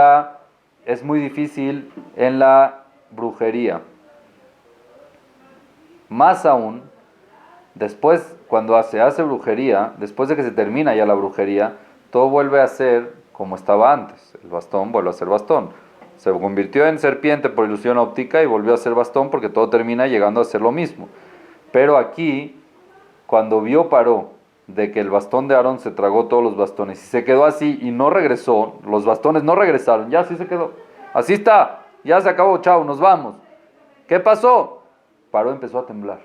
la brujería. Más aún, después, cuando se hace brujería, después de que se termina ya la brujería, todo vuelve a ser como estaba antes. El bastón vuelve a ser bastón. Se convirtió en serpiente por ilusión óptica y volvió a ser bastón porque todo termina llegando a ser lo mismo. Pero aquí, cuando vio Paró de que el bastón de Aarón se tragó todos los bastones y se quedó así y no regresó, los bastones no regresaron, ya así se quedó. Así está, ya se acabó, chao, nos vamos. ¿Qué pasó? Paró empezó a temblar.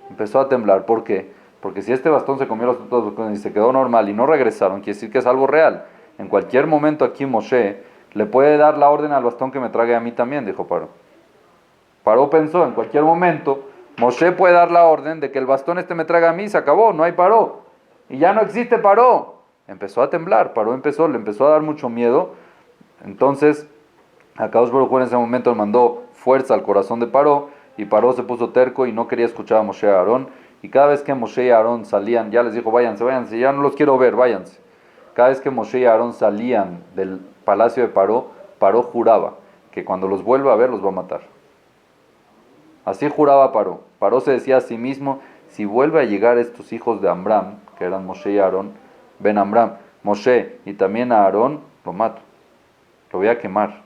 Empezó a temblar, ¿por qué? Porque si este bastón se comió los otros bastones y se quedó normal y no regresaron, quiere decir que es algo real. En cualquier momento aquí Moshe le puede dar la orden al bastón que me trague a mí también, dijo Paró. Paró pensó, en cualquier momento Moshe puede dar la orden de que el bastón este me traga a mí, se acabó, no hay Paró. Y ya no existe Paró. Empezó a temblar, Paró le empezó a dar mucho miedo. Entonces, Akadosh Baruj Hu en ese momento le mandó fuerza al corazón de Paró, y Paró se puso terco y no quería escuchar a Moshe y a Aarón. Y cada vez que Moshe y Aarón salían, ya les dijo, váyanse, ya no los quiero ver, váyanse. Cada vez que Moshe y Aarón salían del palacio de Paró, Paró juraba que cuando los vuelva a ver los va a matar. Así juraba Paró. Paró se decía a sí mismo, si vuelve a llegar estos hijos de Amram, que eran Moshe y Aarón, ven Amram, Moshe y también a Aarón, lo mato. Lo voy a quemar.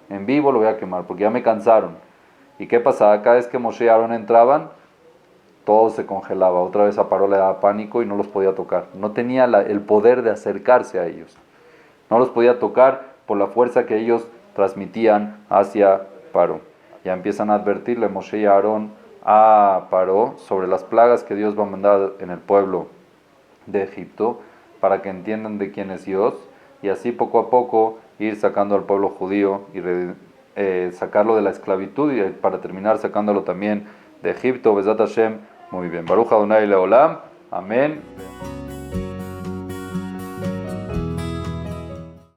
En vivo lo voy a quemar, porque ya me cansaron. ¿Y qué pasaba? Cada vez que Moshe y Aarón entraban, todo se congelaba. Otra vez a Paró le daba pánico y no los podía tocar. No tenía el poder de acercarse a ellos. No los podía tocar por la fuerza que ellos transmitían hacia Paró. Ya empiezan a advertirle Moshe y Aarón a Paró sobre las plagas que Dios va a mandar en el pueblo de Egipto, para que entiendan de quién es Dios, y así poco a poco ir sacando al pueblo judío y sacarlo de la esclavitud, y para terminar sacándolo también de Egipto. Bezat Hashem, muy bien. Baruch Adonai Leolam, amén.